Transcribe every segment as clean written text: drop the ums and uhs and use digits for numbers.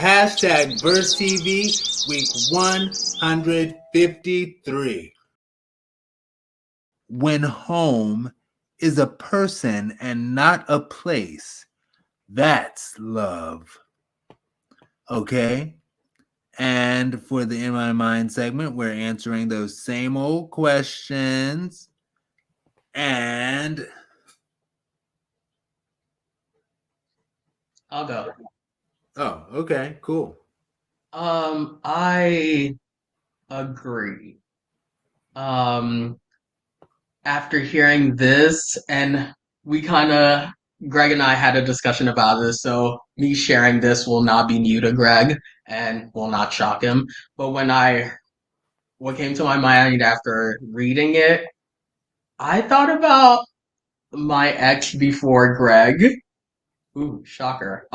hashtag Verse TV week 153. When home is a person and not a place, that's love. Okay? And for the In My Mind segment, we're answering those same old questions. And I'll go. oh, okay, cool. I agree. Um, After hearing this, and we kind of, Greg and I had a discussion about this, so me sharing this will not be new to Greg and will not shock him. But what came to my mind after reading it, I thought about my ex before Greg. Ooh, shocker.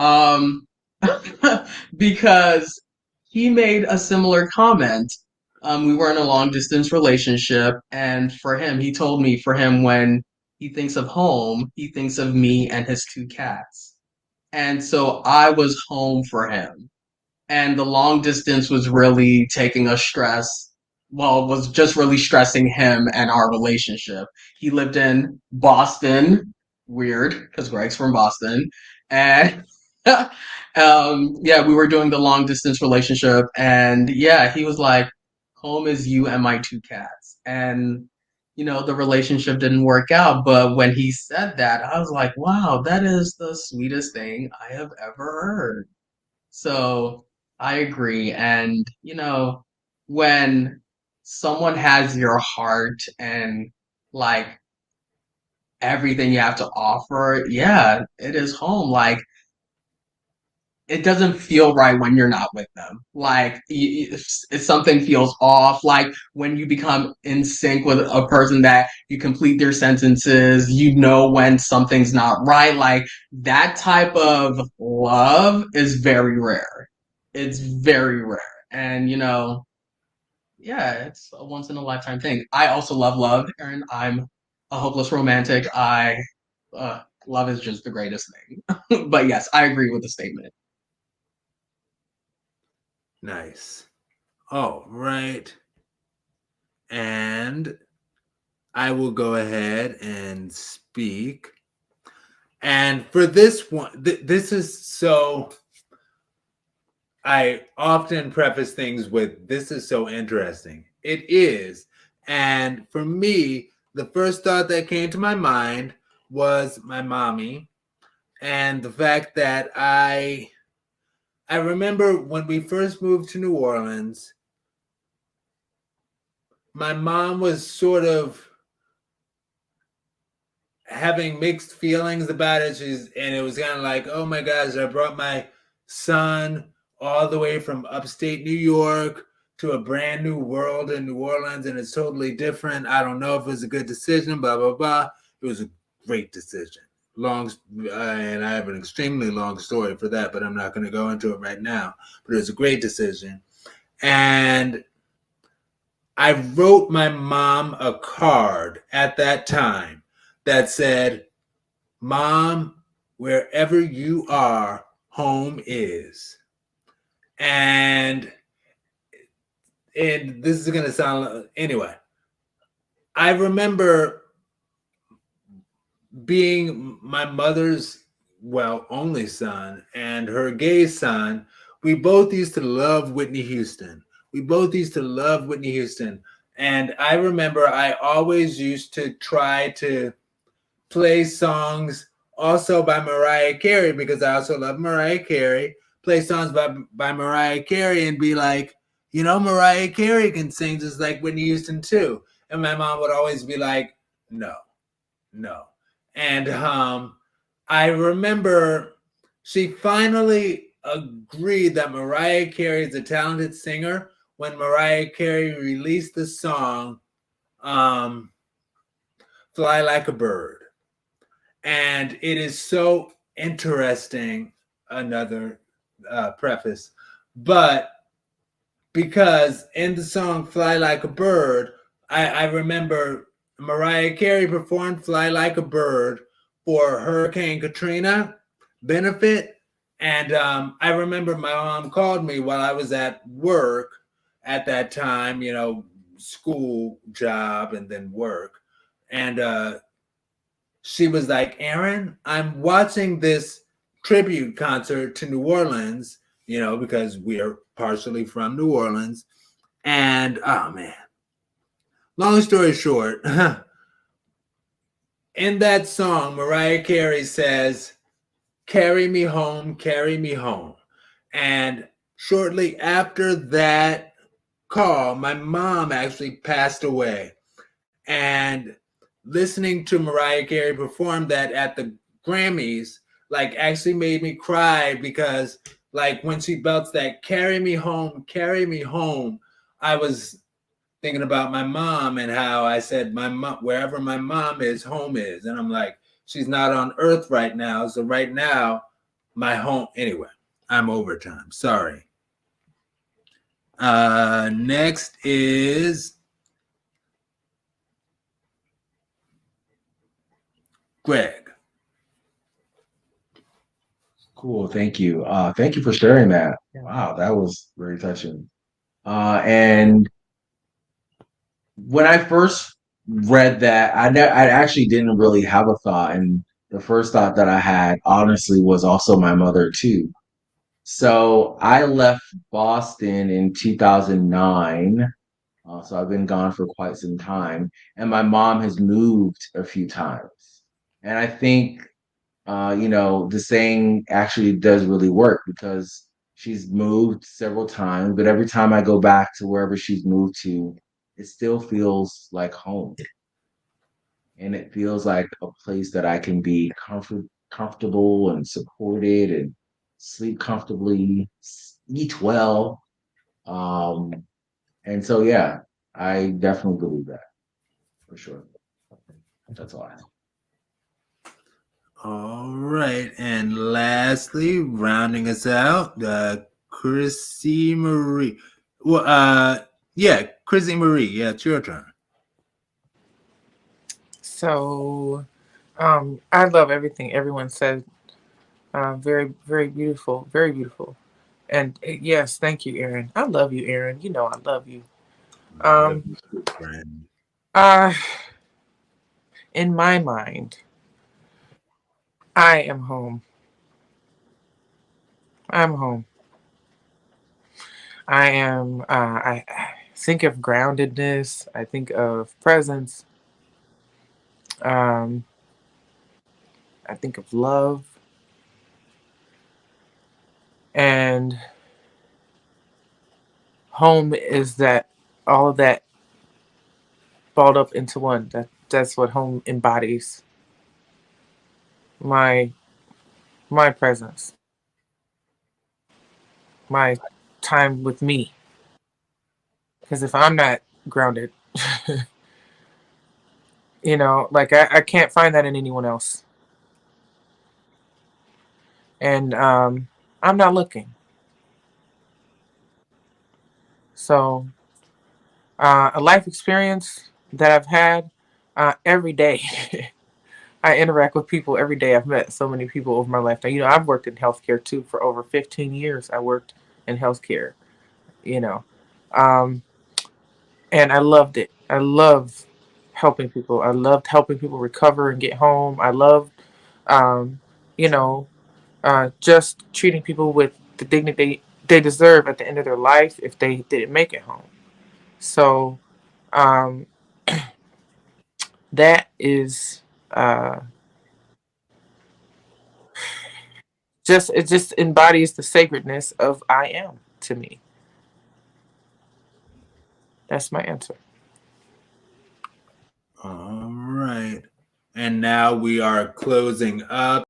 Because he made a similar comment. We were in a long distance relationship, and for him, he told me for him, when he thinks of home, he thinks of me and his two cats. And so I was home for him. And the long distance was really taking a stress, well, was just really stressing him and our relationship. He lived in Boston, weird, because Greg's from Boston. And yeah, we were doing the long distance relationship. And yeah, he was like, home is you and my two cats. And, the relationship didn't work out. But when he said that, I was like, wow, that is the sweetest thing I have ever heard. So I agree. And, when someone has your heart and like everything you have to offer, yeah, it is home. Like, it doesn't feel right when you're not with them. Like, if something feels off, like when you become in sync with a person that you complete their sentences, when something's not right. Like, that type of love is very rare. It's very rare. And, yeah, it's a once in a lifetime thing. I also love love, and I'm a hopeless romantic. Love is just the greatest thing. But yes, I agree with the statement. Nice. All right. And I will go ahead and speak. And for this one, this is so. I often preface things with, this is so interesting. It is. And for me, the first thought that came to my mind was my mommy, and the fact that I remember when we first moved to New Orleans, my mom was sort of having mixed feelings about it. And it was kind of like, oh my gosh, I brought my son all the way from upstate New York to a brand new world in New Orleans, and it's totally different. I don't know if it was a good decision, blah, blah, blah. It was a great decision. And I have an extremely long story for that, but I'm not going to go into it right now. But it was a great decision. And I wrote my mom a card at that time that said, Mom, wherever you are, home is. And this is going to sound, anyway, I remember being my mother's, only son and her gay son. We both used to love Whitney Houston. And I remember I always used to try to play songs also by Mariah Carey, because I also love Mariah Carey. Play songs by Mariah Carey and be like, Mariah Carey can sing just like Whitney Houston too. And my mom would always be like, no, no. And I remember she finally agreed that Mariah Carey is a talented singer when Mariah Carey released the song Fly Like a Bird. And it is so interesting, another preface, but because in the song Fly Like a Bird, I remember Mariah Carey performed Fly Like a Bird for Hurricane Katrina benefit, And I remember my mom called me while I was at work at that time, school job and then work. And she was like, Aaron, I'm watching this tribute concert to New Orleans, because we are partially from New Orleans. And oh man, long story short, in that song, Mariah Carey says, carry me home, carry me home. And shortly after that call, my mom actually passed away. And listening to Mariah Carey perform that at the Grammys, like, actually made me cry because, like, when she belts that carry me home, I was thinking about my mom and how I said, my mom, wherever my mom is, home is. And I'm like, she's not on earth right now. So right now, my home. Anyway, I'm overtime. Sorry. Next is Greg. Cool. Thank you. Thank you for sharing that. Wow, that was very touching. And when I first read that, I actually didn't really have a thought, and the first thought that I had, honestly, was also my mother too. So I left Boston in 2009. So I've been gone for quite some time, and my mom has moved a few times. And I think the saying actually does really work because she's moved several times, but every time I go back to wherever she's moved to, it still feels like home. And it feels like a place that I can be comfortable and supported and sleep comfortably, eat well. Um, and so, yeah, I definitely believe that for sure. That's all I have. All right. And lastly, rounding us out, ChrisSEE Marie. Well, yeah, ChrisSEE Marie. Yeah, it's your turn. So, I love everything everyone said. Very, very beautiful. Very beautiful. And yes, thank you, Aaron. I love you, Aaron. You know I love you. I love Um, you too, friend. uh, in my mind, I am home. I'm home. I am. I think of groundedness. I think of presence. Um, I think of love, and home is that all of that balled up into one. That's what home embodies. My my presence, my time with me. Because if I'm not grounded, like I can't find that in anyone else. And I'm not looking. So a life experience that I've had every day. I interact with people every day. I've met so many people over my life. Now, I've worked in healthcare too for over 15 years. I worked in healthcare, you know, um, and I loved it. I love helping people. I loved helping people recover and get home. I loved, um, you know, just treating people with the dignity they deserve at the end of their life if they didn't make it home. So um, that is uh, it just embodies the sacredness of I am to me. That's my answer. All right. And now we are closing up.